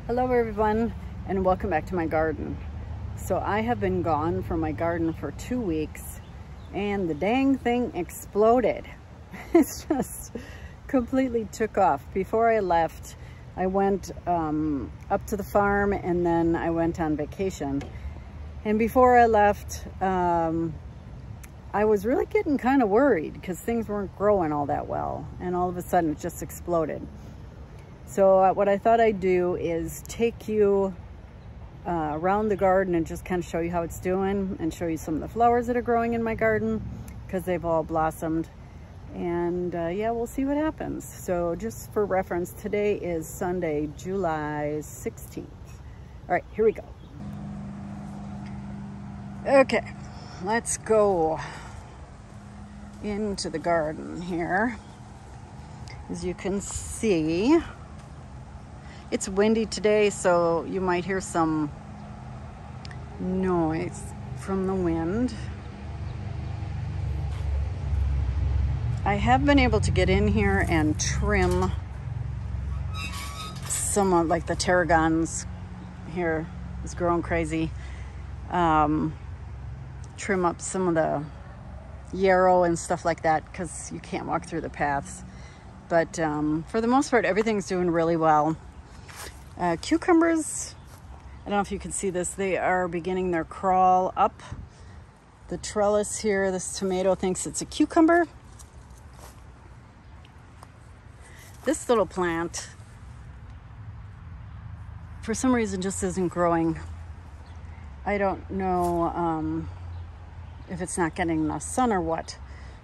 Hello everyone, and welcome back to my garden. So I have been gone from my garden for 2 weeks and the dang thing exploded. It's just completely took off. Before I left, I went up to the farm and then I went on vacation. And before I left, I was really getting kind of worried because things weren't growing all that well, and all of a sudden it just exploded. So what I thought I'd do is take you around the garden and just kind of show you how it's doing and show you some of the flowers that are growing in my garden because they've all blossomed. And yeah, we'll see what happens. So just for reference, today is Sunday, July 16th. All right, here we go. Okay, let's go into the garden here. As you can see, it's windy today, so you might hear some noise from the wind. I have been able to get in here and trim some of, like, the tarragons here is growing crazy. Trim up some of the yarrow and stuff like that because you can't walk through the paths. But for the most part, everything's doing really well. Cucumbers, I don't know if you can see this, they are beginning their crawl up the trellis here. This tomato thinks it's a cucumber. This little plant, for some reason, just isn't growing. I don't know if it's not getting enough sun or what,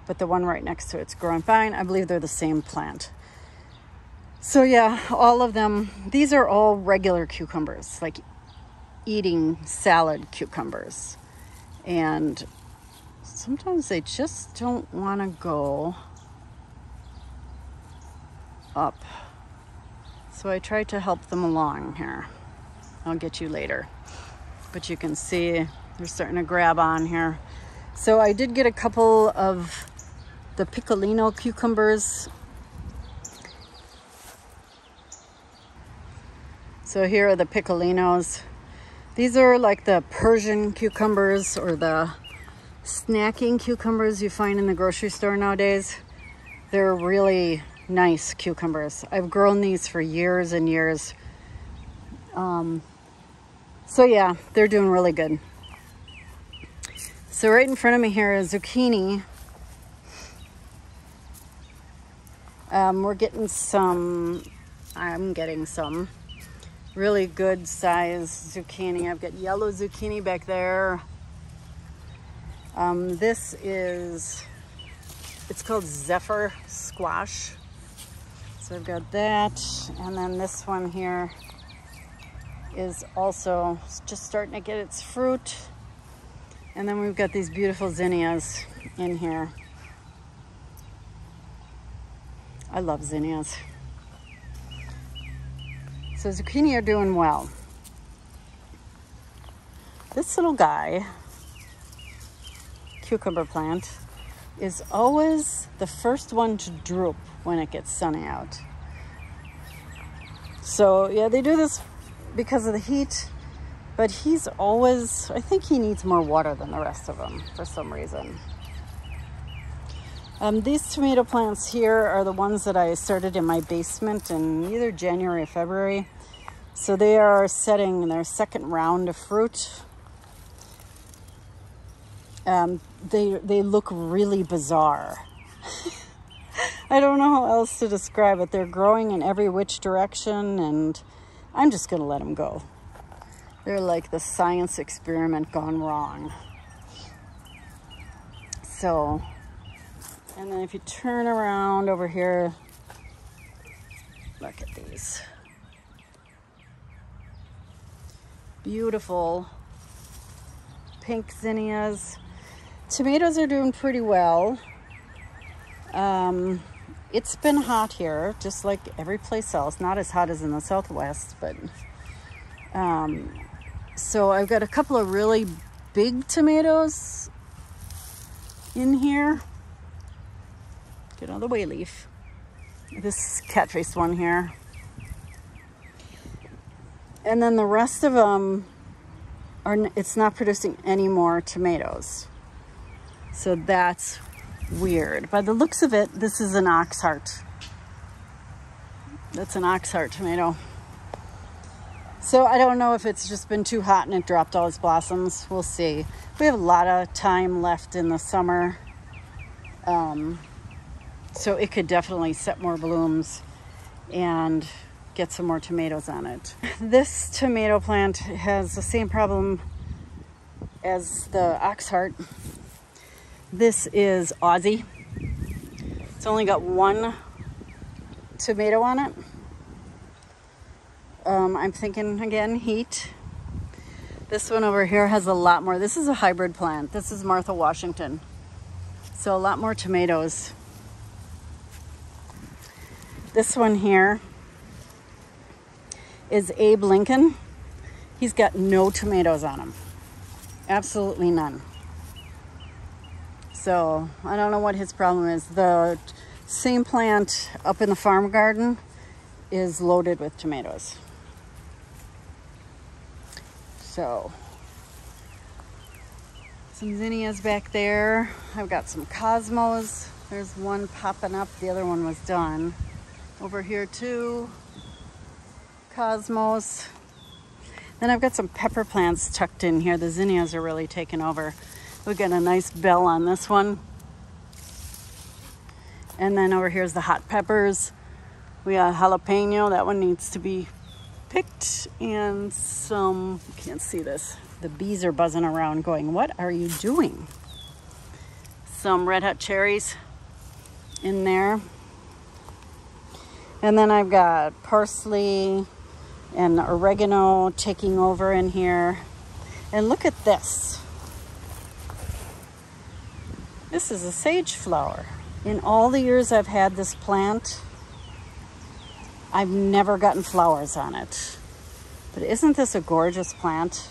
but the one right next to it's growing fine. I believe they're the same plant. So yeah, all of them, these are all regular cucumbers, like eating salad cucumbers. And sometimes they just don't want to go up. So I try to help them along here. I'll get you later. But you can see they're starting to grab on here. So I did get a couple of the piccolino cucumbers. So here are the piccolinos. These are like the Persian cucumbers or the snacking cucumbers you find in the grocery store nowadays. They're really nice cucumbers. I've grown these for years and years. So yeah, they're doing really good. So right in front of me here is zucchini. I'm getting some really good size zucchini. I've got yellow zucchini back there. It's called Zephyr squash. So I've got that. And then this one here is also just starting to get its fruit. And then we've got these beautiful zinnias in here. I love zinnias. So zucchini are doing well. This little guy, cucumber plant, is always the first one to droop when it gets sunny out. So yeah, they do this because of the heat, but he's always, I think he needs more water than the rest of them for some reason. These tomato plants here are the ones that I started in my basement in either January or February. So they are setting their second round of fruit. They look really bizarre. I don't know how else to describe it. They're growing in every which direction, and I'm just gonna let them go. They're like the science experiment gone wrong. So, and then if you turn around over here, look at these. Beautiful pink zinnias. Tomatoes are doing pretty well. It's been hot here, just like every place else. Not as hot as in the Southwest, but so I've got a couple of really big tomatoes in here. Get out of the way, leaf. This cat-faced one here. And then the rest of them it's not producing any more tomatoes. So that's weird. By the looks of it, this is an Oxheart. That's an Oxheart tomato. So I don't know if it's just been too hot and it dropped all its blossoms. We'll see. We have a lot of time left in the summer. So it could definitely set more blooms and get some more tomatoes on it. This tomato plant has the same problem as the Oxheart. This is Aussie. It's only got one tomato on it. I'm thinking again, heat. This one over here has a lot more. This is a hybrid plant. This is Martha Washington. So a lot more tomatoes. This one here is Abe Lincoln. He's got no tomatoes on him. Absolutely none. So I don't know what his problem is. The same plant up in the farm garden is loaded with tomatoes. So some zinnias back there. I've got some cosmos. There's one popping up. The other one was done. Over here too, cosmos. Then I've got some pepper plants tucked in here. The zinnias are really taking over. We've got a nice bell on this one. And then over here's the hot peppers. We got jalapeno. That one needs to be picked. And some, you can't see this. The bees are buzzing around going, what are you doing? Some red hot cherries in there. And then I've got parsley and oregano taking over in here. And look at this. This is a sage flower. In all the years I've had this plant, I've never gotten flowers on it. But isn't this a gorgeous plant?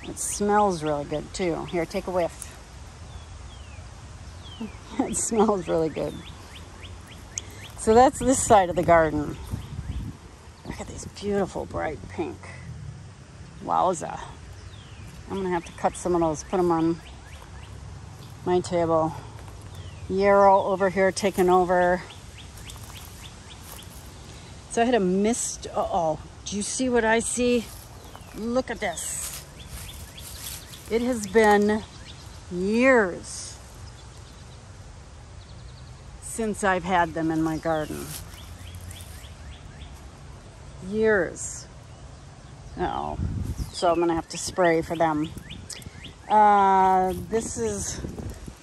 It smells really good too. Here, take a whiff. It smells really good. So that's this side of the garden. Look at these beautiful bright pink. Wowza. I'm gonna have to cut some of those, put them on my table. Yarrow over here taking over. So I had a mist. Uh-oh, do you see what I see? Look at this. It has been years since I've had them in my garden. Years. Uh-oh. So I'm gonna have to spray for them. This is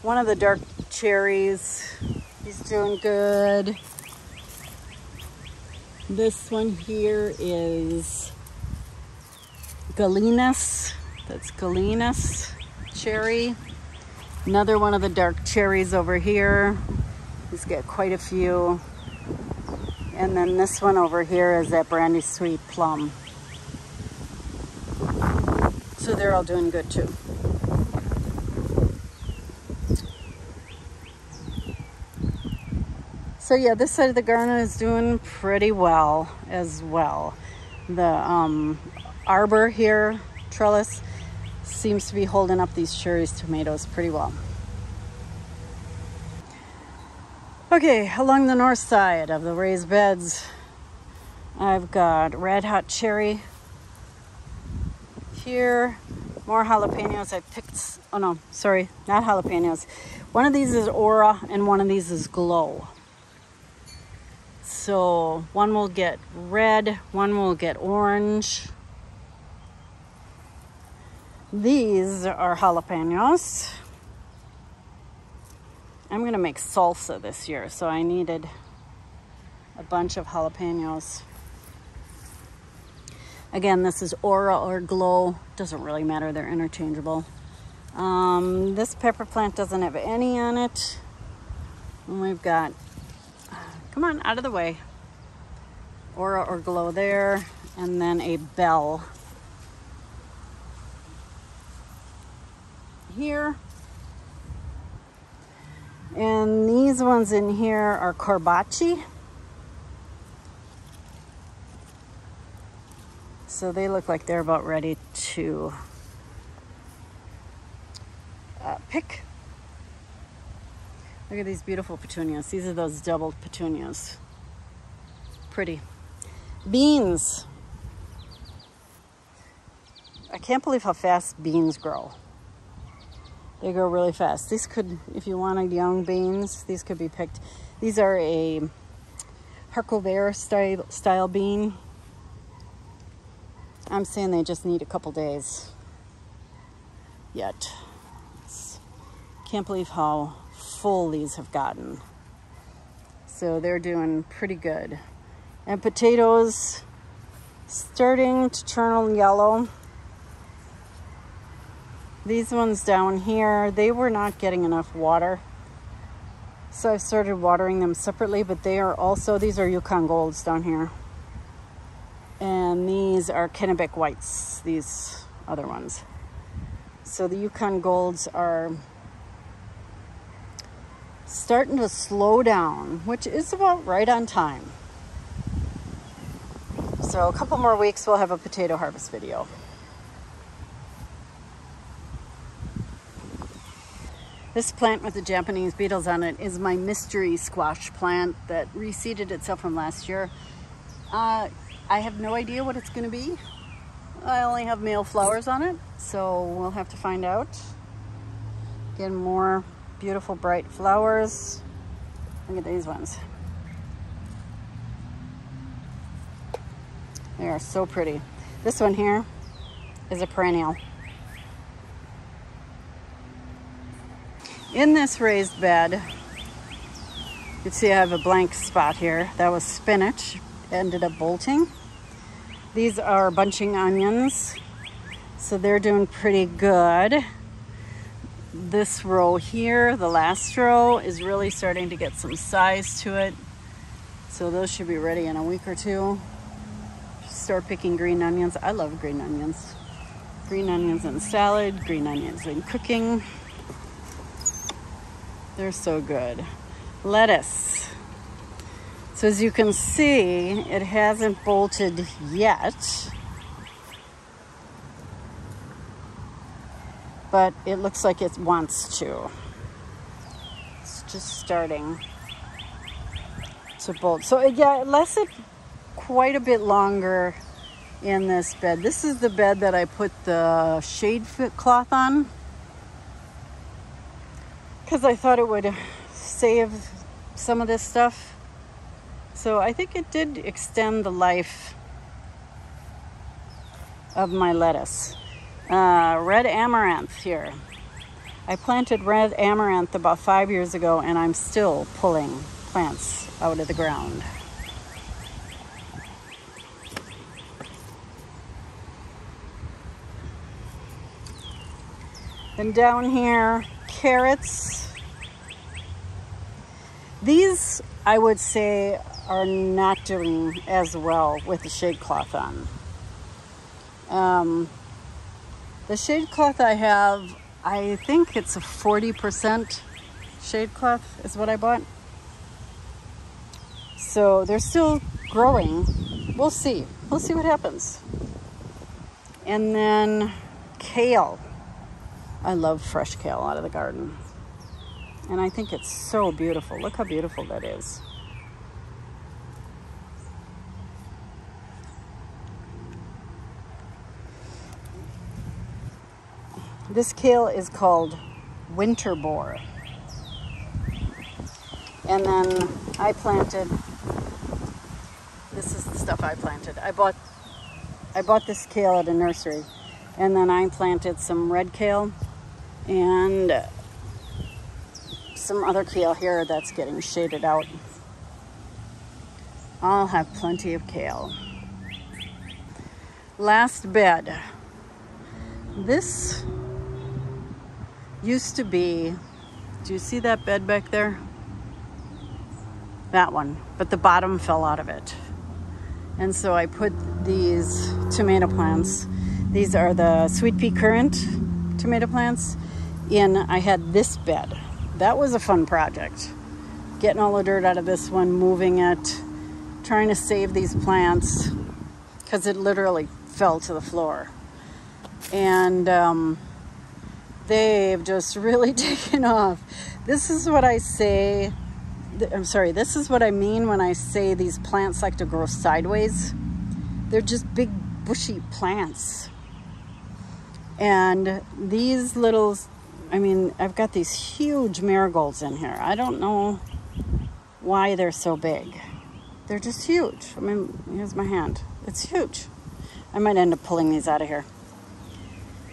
one of the dark cherries. He's doing good. This one here is Galenas. That's Galenas cherry. Another one of the dark cherries over here. He's got quite a few. And then this one over here is that brandy sweet plum. So they're all doing good too. So yeah, this side of the garden is doing pretty well as well. The arbor here, trellis, seems to be holding up these cherries, tomatoes pretty well. Okay, along the north side of the raised beds, I've got red hot cherry here, more jalapenos. I picked, oh no, sorry, not jalapenos. One of these is Aura and one of these is Glow. So one will get red, one will get orange. These are jalapenos. I'm gonna make salsa this year, so I needed a bunch of jalapenos. Again, this is Aura or Glow. Doesn't really matter, they're interchangeable. This pepper plant doesn't have any on it. And we've got, come on, out of the way. Aura or Glow there, and then a bell here. And these ones in here are Corbaci. So they look like they're about ready to pick. Look at these beautiful petunias. These are those doubled petunias. Pretty. Beans. I can't believe how fast beans grow. They grow really fast. These could, if you wanted young beans, these could be picked. These are a Harklever style bean. I'm saying they just need a couple days yet. Can't believe how full these have gotten. So they're doing pretty good. And potatoes starting to turn yellow. These ones down here, they were not getting enough water. So I've started watering them separately, but they are also, these are Yukon Golds down here. And these are Kennebec Whites, these other ones. So the Yukon Golds are starting to slow down, which is about right on time. So a couple more weeks, we'll have a potato harvest video. This plant with the Japanese beetles on it is my mystery squash plant that reseeded itself from last year. I have no idea what it's going to be. I only have male flowers on it, so we'll have to find out. Again, more beautiful bright flowers. Look at these ones. They are so pretty. This one here is a perennial. In this raised bed, you can see I have a blank spot here. That was spinach, ended up bolting. These are bunching onions, so they're doing pretty good. This row here, the last row, is really starting to get some size to it. So those should be ready in a week or two. Start picking green onions. I love green onions. Green onions in salad, green onions in cooking. They're so good. Lettuce. So as you can see, it hasn't bolted yet, but it looks like it wants to. It's just starting to bolt. So yeah, it lasted quite a bit longer in this bed. This is the bed that I put the shade cloth on, because I thought it would save some of this stuff. So I think it did extend the life of my lettuce. Red amaranth here. I planted red amaranth about 5 years ago, and I'm still pulling plants out of the ground. Then down here, carrots. These, I would say, are not doing as well with the shade cloth on. The shade cloth I have, I think it's a 40% shade cloth is what I bought. So they're still growing. We'll see. We'll see what happens. And then kale. I love fresh kale out of the garden. And I think it's so beautiful. Look how beautiful that is. This kale is called winter boar. And then I planted, this is the stuff I planted. I bought this kale at a nursery, and then I planted some red kale and some other kale here that's getting shaded out. I'll have plenty of kale. Last bed. This used to be, do you see that bed back there? That one, but the bottom fell out of it. And so I put these tomato plants, these are the sweet pea currant tomato plants, in. I had this bed. That was a fun project. Getting all the dirt out of this one, moving it, trying to save these plants. because it literally fell to the floor. And they've just really taken off. This is what I say. This is what I mean when I say these plants like to grow sideways. They're just big bushy plants. And these little, I've got these huge marigolds in here. I don't know why they're so big. They're just huge. Here's my hand. It's huge. I might end up pulling these out of here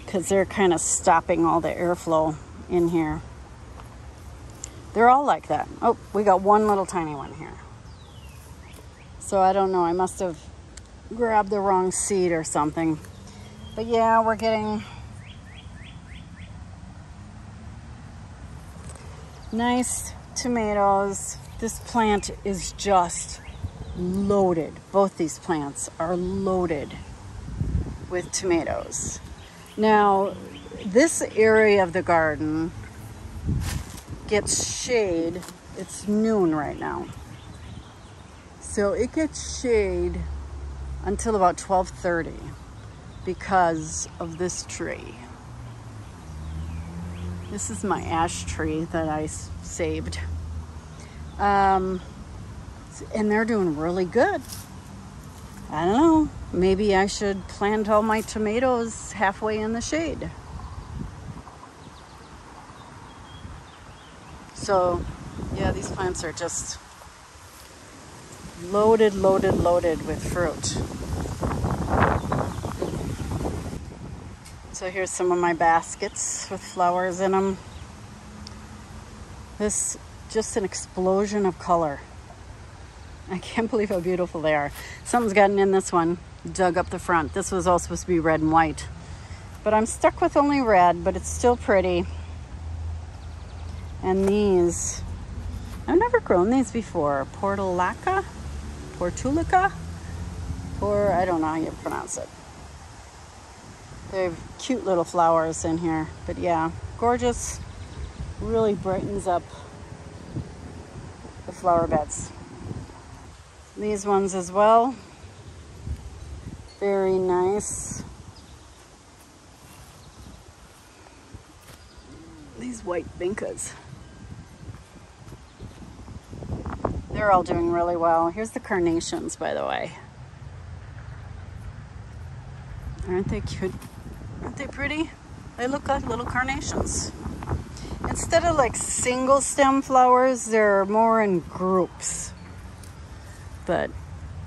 because they're kind of stopping all the airflow in here. They're all like that. Oh, we got one little tiny one here. So I don't know. I must have grabbed the wrong seed or something. But yeah, we're getting nice tomatoes. This plant is just loaded. Both these plants are loaded with tomatoes. Now, this area of the garden gets shade. It's noon right now. So it gets shade until about 12:30 because of this tree. This is my ash tree that I saved. And they're doing really good. I don't know. Maybe I should plant all my tomatoes halfway in the shade. So, yeah, these plants are just loaded, loaded, loaded with fruit. So here's some of my baskets with flowers in them. This, just an explosion of color. I can't believe how beautiful they are. Something's gotten in this one, dug up the front. This was all supposed to be red and white. But I'm stuck with only red, but it's still pretty. And these, I've never grown these before. Portulaca, or I don't know how you pronounce it. They have cute little flowers in here, but yeah, gorgeous. Really brightens up the flower beds. These ones as well, very nice. These white vincas. They're all doing really well. Here's the carnations, by the way. Aren't they cute? Aren't they pretty? They look like little carnations. Instead of like single stem flowers, they're more in groups. But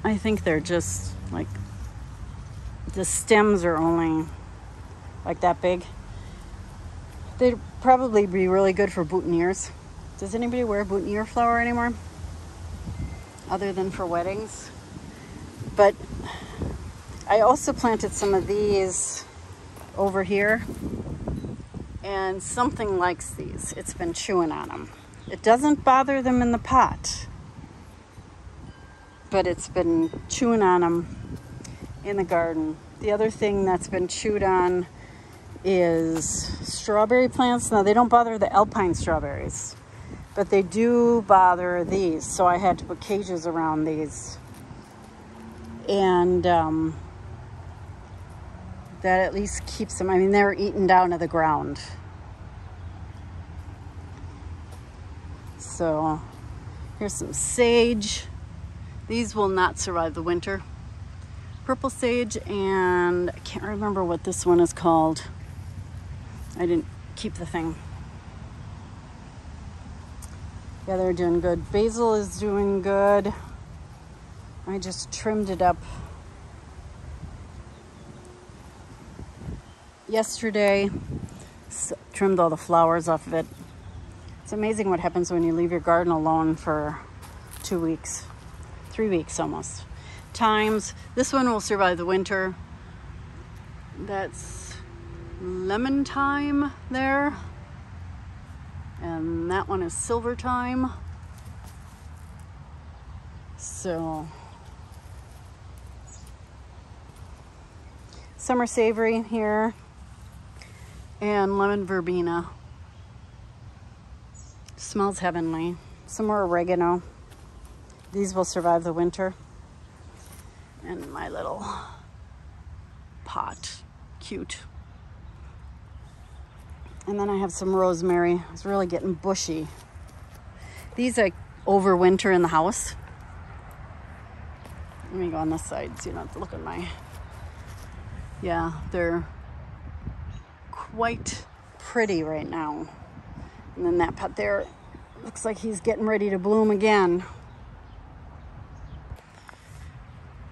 I think they're just like, the stems are only like that big. They'd probably be really good for boutonnieres. Does anybody wear boutonniere flower anymore? Other than for weddings? But I also planted some of these over here, and something likes these. It's been chewing on them. It doesn't bother them in the pot, but it's been chewing on them in the garden. The other thing that's been chewed on is strawberry plants. Now, they don't bother the alpine strawberries, but they do bother these. So I had to put cages around these. And that at least keeps them, they're eaten down to the ground. So here's some sage. These will not survive the winter. Purple sage, and I can't remember what this one is called. I didn't keep the thing. Yeah, they're doing good. Basil is doing good. I just trimmed it up yesterday. Trimmed all the flowers off of it. It's amazing what happens when you leave your garden alone for 2 weeks, 3 weeks almost. This one will survive the winter. That's lemon thyme there. And that one is silver thyme. So, summer savory here. And lemon verbena. Smells heavenly. Some more oregano. These will survive the winter. And my little pot. Cute. And then I have some rosemary. It's really getting bushy. These like overwinter in the house. Let me go on this side so you don't have to look at my... Yeah, they're quite pretty right now. And then that pot there looks like he's getting ready to bloom again.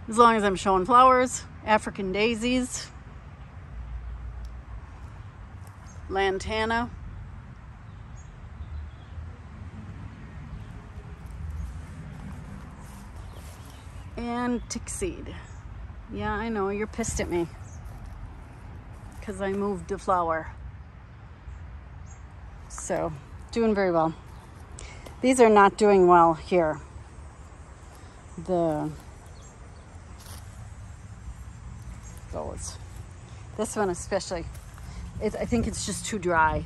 As long as I'm showing flowers, African daisies, lantana, and tickseed. Yeah, I know, you're pissed at me because I moved the flower. So, doing very well. These are not doing well here. Those. This one especially. I think it's just too dry.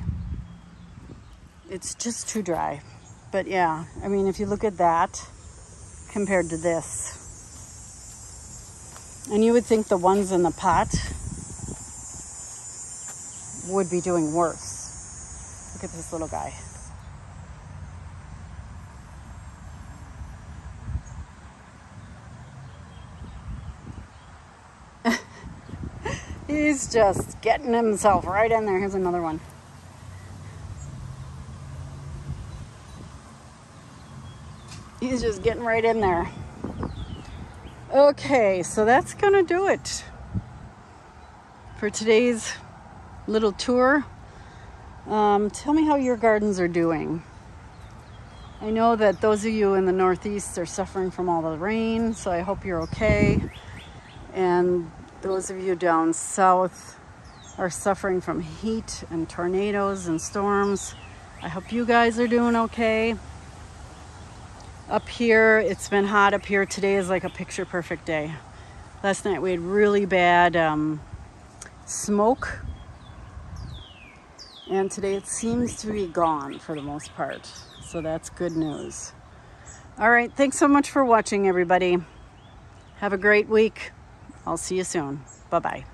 It's just too dry. But yeah, I mean, if you look at that compared to this, and you would think the ones in the pot would be doing worse. Look at this little guy. He's just getting himself right in there. Here's another one. He's just getting right in there. Okay, so that's gonna do it for today's little tour. Tell me how your gardens are doing. I know that those of you in the Northeast are suffering from all the rain, so I hope you're okay. And those of you down south are suffering from heat and tornadoes and storms. I hope you guys are doing okay. Up here, it's been hot up here. Today is like a picture perfect day. Last night we had really bad smoke. And today it seems to be gone for the most part. So that's good news. All right, thanks so much for watching, everybody. Have a great week. I'll see you soon. Bye-bye.